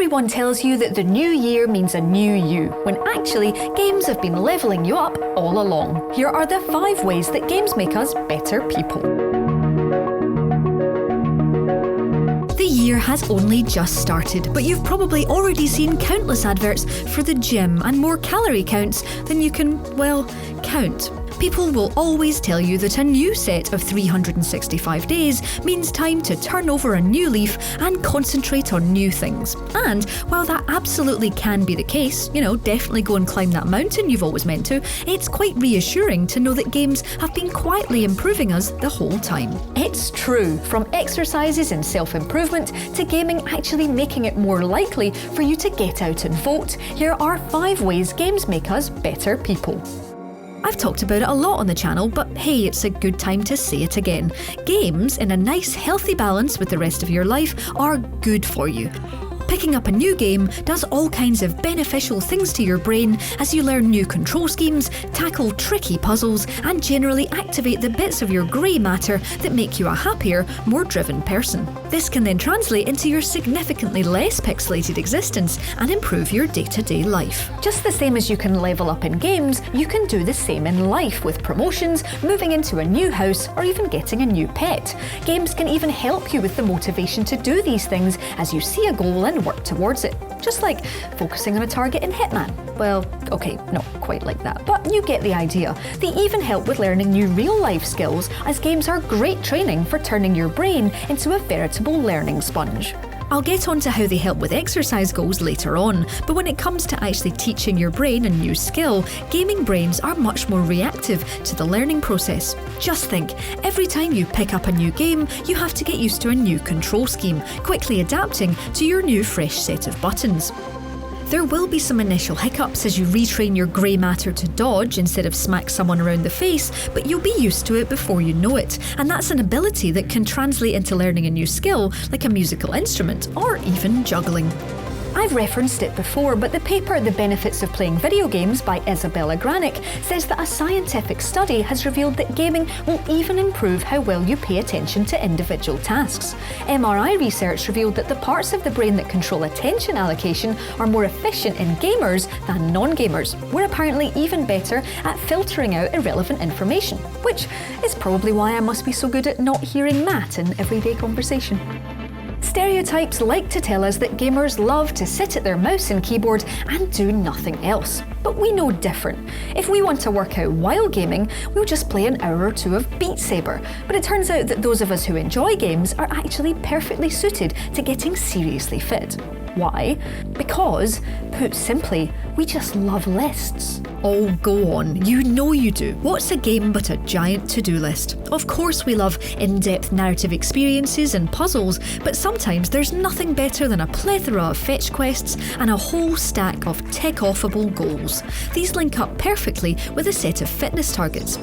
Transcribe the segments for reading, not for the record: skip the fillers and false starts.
Everyone tells you that the new year means a new you, when actually games have been levelling you up all along. Here are the 5 ways that games make us better people. The year has only just started, but you've probably already seen countless adverts for the gym and more calorie counts than you can, well, count. People will always tell you that a new set of 365 days means time to turn over a new leaf and concentrate on new things. And while that absolutely can be the case, definitely go and climb that mountain you've always meant to, it's quite reassuring to know that games have been quietly improving us the whole time. It's true, from exercises in self-improvement to gaming actually making it more likely for you to get out and vote. Here are 5 ways games make us better people. I've talked about it a lot on the channel, but hey, it's a good time to say it again. Games, in a nice, healthy balance with the rest of your life, are good for you. Picking up a new game does all kinds of beneficial things to your brain as you learn new control schemes, tackle tricky puzzles, and generally activate the bits of your grey matter that make you a happier, more driven person. This can then translate into your significantly less pixelated existence and improve your day-to-day life. Just the same as you can level up in games, you can do the same in life with promotions, moving into a new house, or even getting a new pet. Games can even help you with the motivation to do these things as you see a goal and work towards it. Just like focusing on a target in Hitman. Well, okay, not quite like that, but you get the idea. They even help with learning new real-life skills, as games are great training for turning your brain into a veritable learning sponge. I'll get on to how they help with exercise goals later on, but when it comes to actually teaching your brain a new skill, gaming brains are much more reactive to the learning process. Just think, every time you pick up a new game, you have to get used to a new control scheme, quickly adapting to your new fresh set of buttons. There will be some initial hiccups as you retrain your grey matter to dodge instead of smack someone around the face, but you'll be used to it before you know it, and that's an ability that can translate into learning a new skill, like a musical instrument or even juggling. I've referenced it before, but the paper The Benefits of Playing Video Games by Isabella Granick says that a scientific study has revealed that gaming will even improve how well you pay attention to individual tasks. MRI research revealed that the parts of the brain that control attention allocation are more efficient in gamers than non-gamers. We're apparently even better at filtering out irrelevant information, which is probably why I must be so good at not hearing Matt in everyday conversation. Stereotypes like to tell us that gamers love to sit at their mouse and keyboard and do nothing else. But we know different. If we want to work out while gaming, we'll just play an hour or 2 of Beat Saber. But it turns out that those of us who enjoy games are actually perfectly suited to getting seriously fit. Why? Because, put simply, we just love lists. Oh, go on. You know you do. What's a game but a giant to-do list? Of course we love in-depth narrative experiences and puzzles, but sometimes there's nothing better than a plethora of fetch quests and a whole stack of tick-offable goals. These link up perfectly with a set of fitness targets.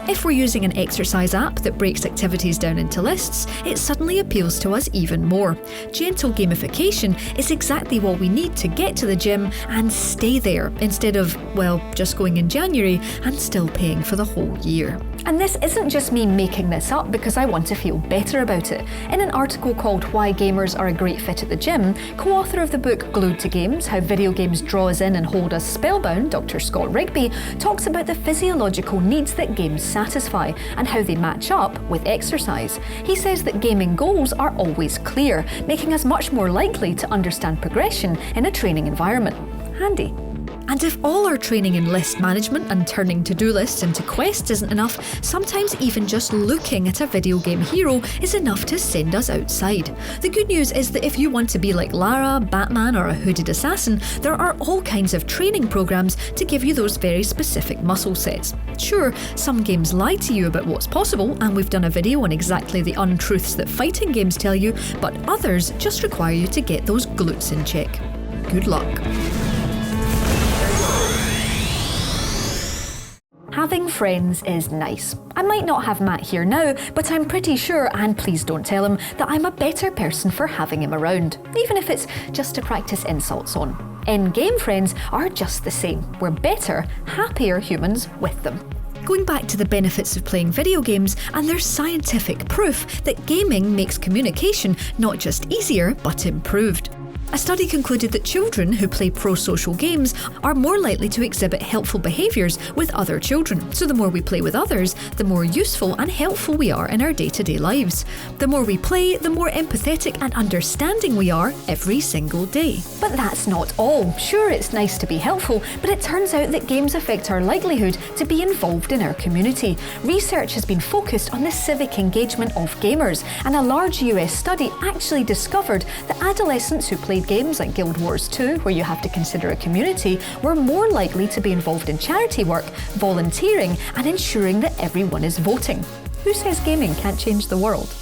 If we're using an exercise app that breaks activities down into lists, it suddenly appeals to us even more. Gentle gamification is exactly what we need to get to the gym and stay there, instead of, well, just going in January and still paying for the whole year. And this isn't just me making this up because I want to feel better about it. In an article called Why Gamers Are a Great Fit at the Gym, co-author of the book Glued to Games, How Video Games Draw Us In and Hold Us Spellbound, Dr. Scott Rigby, talks about the physiological needs that games satisfy and how they match up with exercise. He says that gaming goals are always clear, making us much more likely to understand progression in a training environment. Handy. And if all our training in list management and turning to-do lists into quests isn't enough, sometimes even just looking at a video game hero is enough to send us outside. The good news is that if you want to be like Lara, Batman, or a hooded assassin, there are all kinds of training programs to give you those very specific muscle sets. Sure, some games lie to you about what's possible, and we've done a video on exactly the untruths that fighting games tell you, but others just require you to get those glutes in check. Good luck. Having friends is nice. I might not have Matt here now, but I'm pretty sure, and please don't tell him, that I'm a better person for having him around, even if it's just to practice insults on. In-game friends are just the same. We're better, happier humans with them. Going back to the benefits of playing video games, and there's scientific proof that gaming makes communication not just easier, but improved. A study concluded that children who play pro-social games are more likely to exhibit helpful behaviours with other children. So the more we play with others, the more useful and helpful we are in our day-to-day lives. The more we play, the more empathetic and understanding we are every single day. But that's not all. Sure, it's nice to be helpful, but it turns out that games affect our likelihood to be involved in our community. Research has been focused on the civic engagement of gamers, and a large US study actually discovered that adolescents who played games like Guild Wars 2, where you have to consider a community, were more likely to be involved in charity work, volunteering, and ensuring that everyone is voting. Who says gaming can't change the world?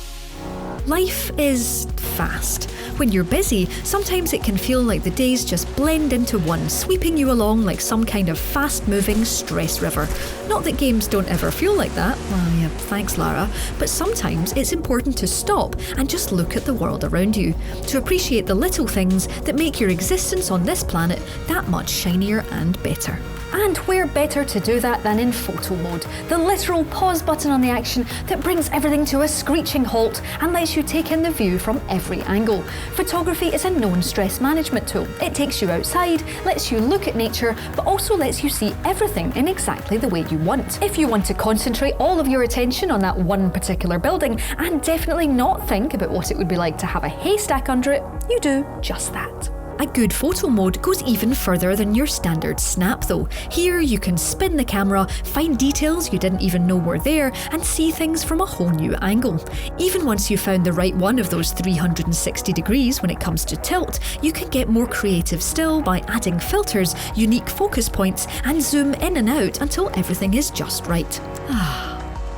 Life is fast. When you're busy, sometimes it can feel like the days just blend into one, sweeping you along like some kind of fast-moving stress river. Not that games don't ever feel like that. Well, yeah, thanks, Lara. But sometimes it's important to stop and just look at the world around you, to appreciate the little things that make your existence on this planet that much shinier and better. And where better to do that than in photo mode, the literal pause button on the action that brings everything to a screeching halt and lets you take in the view from every angle. Photography is a known stress management tool. It takes you outside, lets you look at nature, but also lets you see everything in exactly the way you want. If you want to concentrate all of your attention on that one particular building and definitely not think about what it would be like to have a haystack under it, you do just that. A good photo mode goes even further than your standard snap though. Here you can spin the camera, find details you didn't even know were there, and see things from a whole new angle. Even once you've found the right one of those 360 degrees when it comes to tilt, you can get more creative still by adding filters, unique focus points, and zoom in and out until everything is just right.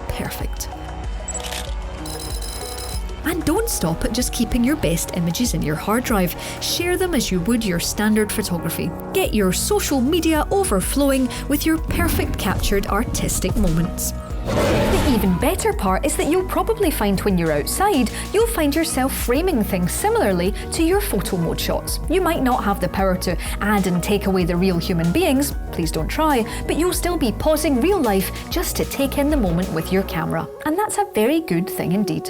Perfect. And don't stop at just keeping your best images in your hard drive. Share them as you would your standard photography. Get your social media overflowing with your perfect captured artistic moments. The even better part is that you'll probably find when you're outside, you'll find yourself framing things similarly to your photo mode shots. You might not have the power to add and take away the real human beings, please don't try, but you'll still be pausing real life just to take in the moment with your camera. And that's a very good thing indeed.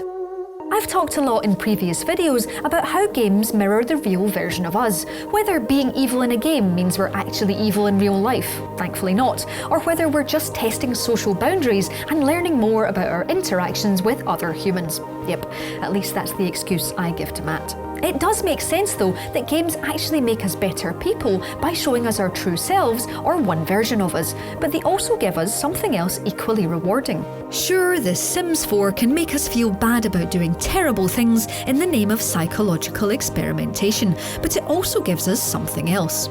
I've talked a lot in previous videos about how games mirror the real version of us, whether being evil in a game means we're actually evil in real life, thankfully not, or whether we're just testing social boundaries and learning more about our interactions with other humans. Yep, at least that's the excuse I give to Matt. It does make sense though that games actually make us better people by showing us our true selves or one version of us, but they also give us something else equally rewarding. Sure, The Sims 4 can make us feel bad about doing terrible things in the name of psychological experimentation, but it also gives us something else.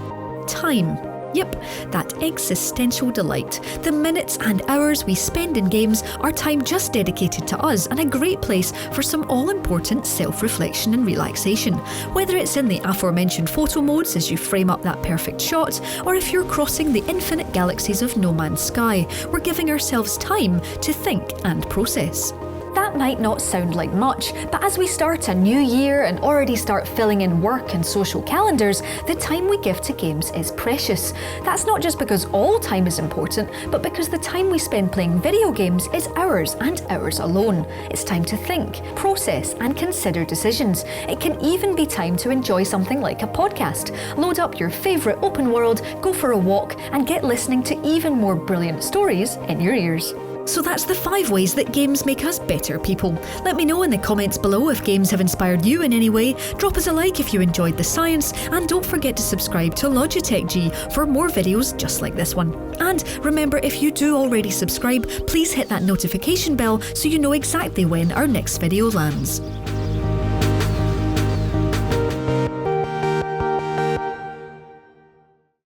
Time. Yep, that existential delight. The minutes and hours we spend in games are time just dedicated to us and a great place for some all-important self-reflection and relaxation. Whether it's in the aforementioned photo modes as you frame up that perfect shot, or if you're crossing the infinite galaxies of No Man's Sky, we're giving ourselves time to think and process. That might not sound like much, but as we start a new year and already start filling in work and social calendars, the time we give to games is precious. That's not just because all time is important, but because the time we spend playing video games is hours and hours alone. It's time to think, process, and consider decisions. It can even be time to enjoy something like a podcast. Load up your favourite open world, go for a walk, and get listening to even more brilliant stories in your ears. So that's the 5 ways that games make us better people. Let me know in the comments below if games have inspired you in any way. Drop us a like if you enjoyed the science, and don't forget to subscribe to Logitech G for more videos just like this one. And remember, if you do already subscribe, please hit that notification bell so you know exactly when our next video lands.